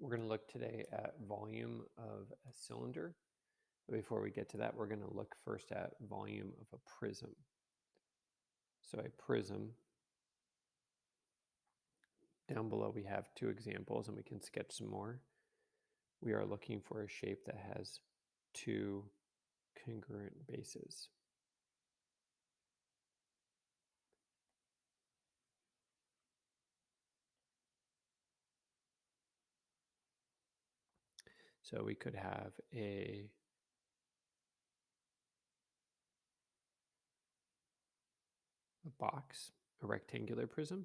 We're going to look today at volume of a cylinder. But before we get to that, we're going to look first at volume of a prism. So a prism, down below we have two examples and we can sketch some more. We are looking for a shape that has two congruent bases. So we could have a box, a rectangular prism.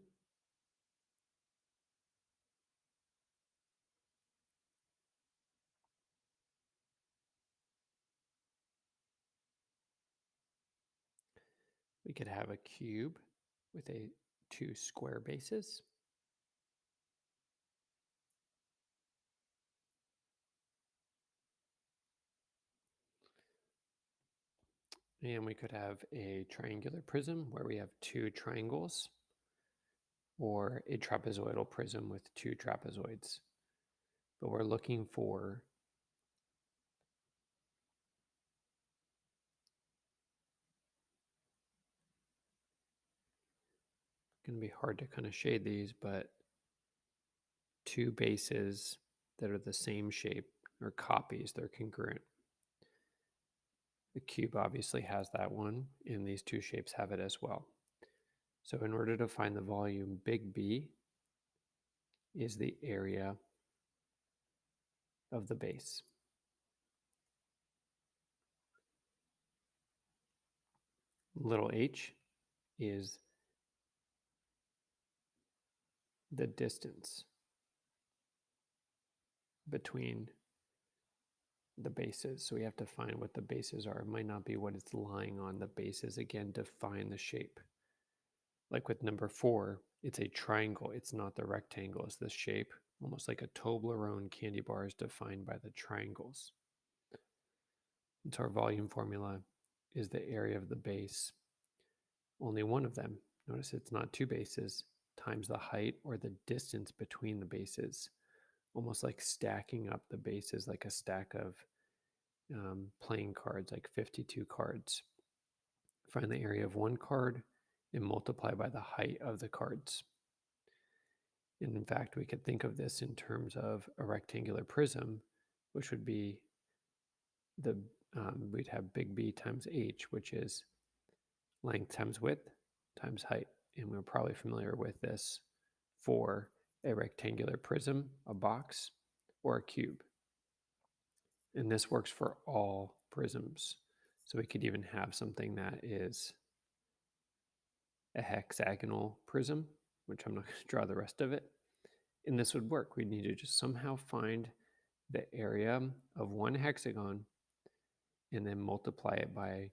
We could have a cube with two square bases. And we could have a triangular prism where we have two triangles, or a trapezoidal prism with two trapezoids. But we're looking for going to be hard to kind of shade these, but two bases that are the same shape or copies, they're congruent. The cube obviously has that one, and these two shapes have it as well. So in order to find the volume, big B is the area of the base. Little h is the distance between the bases. So we have to find what the bases are. It might not be what it's lying on. The bases, again, define the shape. Like with number 4, it's a triangle. It's not the rectangle. It's this shape, almost like a Toblerone candy bar is defined by the triangles. And so our volume formula is the area of the base, only one of them. Notice it's not two bases, times the height or the distance between the bases, almost like stacking up the bases like a stack of playing cards, like 52 cards. Find the area of one card and multiply by the height of the cards. And in fact, we could think of this in terms of a rectangular prism, which would be we'd have big B times H, which is length times width times height. And we're probably familiar with this for a rectangular prism, a box, or a cube. And this works for all prisms. So we could even have something that is a hexagonal prism, which I'm not going to draw the rest of it. And this would work. We'd need to just somehow find the area of one hexagon and then multiply it by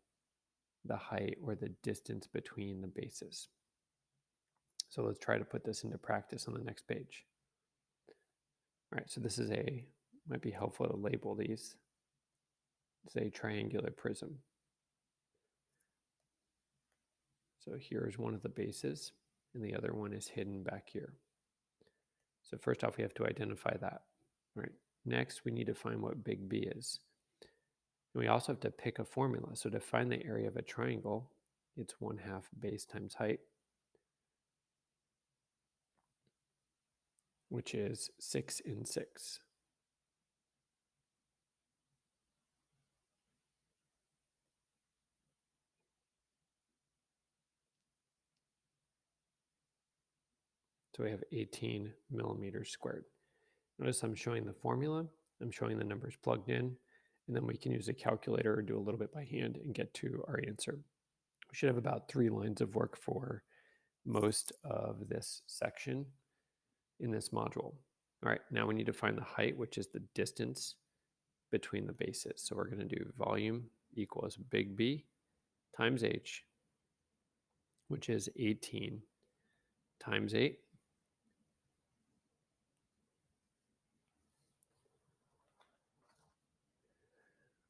the height or the distance between the bases. So let's try to put this into practice on the next page. All right, so this is might be helpful to label these. It's a triangular prism. So here's one of the bases, and the other one is hidden back here. So first off, we have to identify that. All right. Next, we need to find what big B is. And we also have to pick a formula. So to find the area of a triangle, it's 1/2 base times height, which is 6 and 6. So we have 18 millimeters squared. Notice I'm showing the formula, I'm showing the numbers plugged in, and then we can use a calculator or do a little bit by hand and get to our answer. We should have about 3 lines of work for most of this section in this module. All right, now we need to find the height, which is the distance between the bases. So we're going to do volume equals big B times H, which is 18 times 8,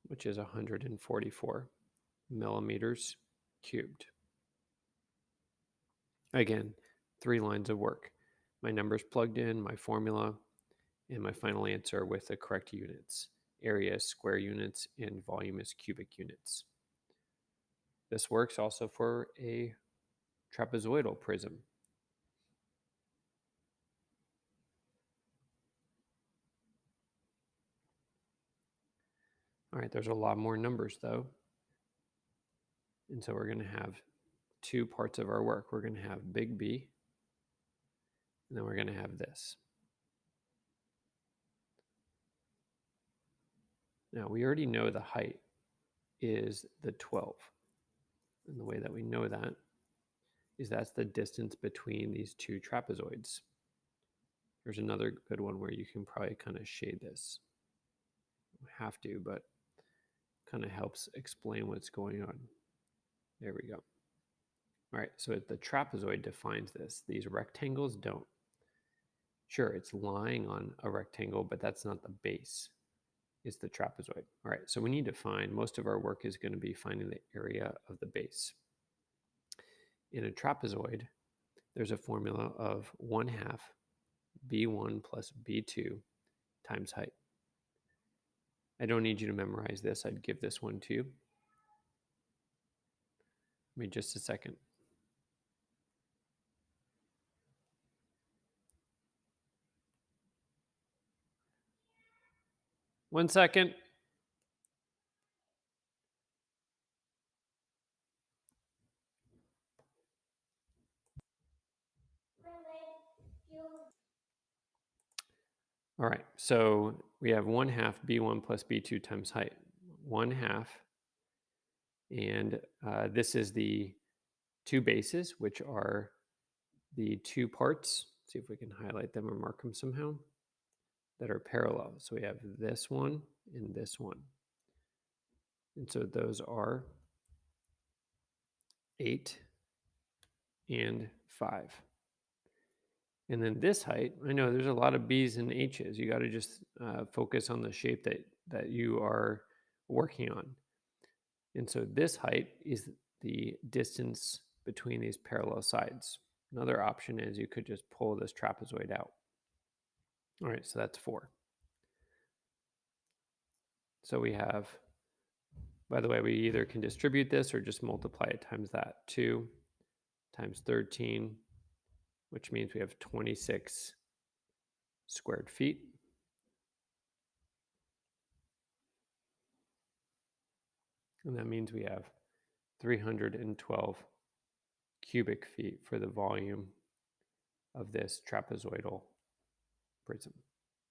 which is 144 millimeters cubed. Again, 3 lines of work. My numbers plugged in, my formula, And my final answer with the correct units. Area is square units and volume is cubic units. This works also for a trapezoidal prism. All right, there's a lot more numbers though. And so we're going to have two parts of our work. We're going to have big B, and then we're going to have this. Now, we already know the height is the 12. And the way that we know that is that's the distance between these two trapezoids. There's another good one where you can probably kind of shade this. You don't have to, but kind of helps explain what's going on. There we go. All right, so the trapezoid defines this. These rectangles don't. Sure, it's lying on a rectangle, but that's not the base. It's the trapezoid. All right, so we need to find, most of our work is going to be finding the area of the base. In a trapezoid, there's a formula of 1/2 b1 plus b2 times height. I don't need you to memorize this. I'd give this one to you. Give me just a second. One second. All right, so we have 1/2 b1 plus b2 times height. 1/2, and this is the two bases, which are the two parts. Let's see if we can highlight them or mark them somehow, that are parallel. So we have this one and this one. And so those are 8 and 5. And then this height, I know there's a lot of B's and H's. You got to just focus on the shape that you are working on. And so this height is the distance between these parallel sides. Another option is you could just pull this trapezoid out. All right, so that's 4. So we have, by the way, we either can distribute this or just multiply it times that. 2 times 13, which means we have 26 squared feet. And that means we have 312 cubic feet for the volume of this trapezoidal prism.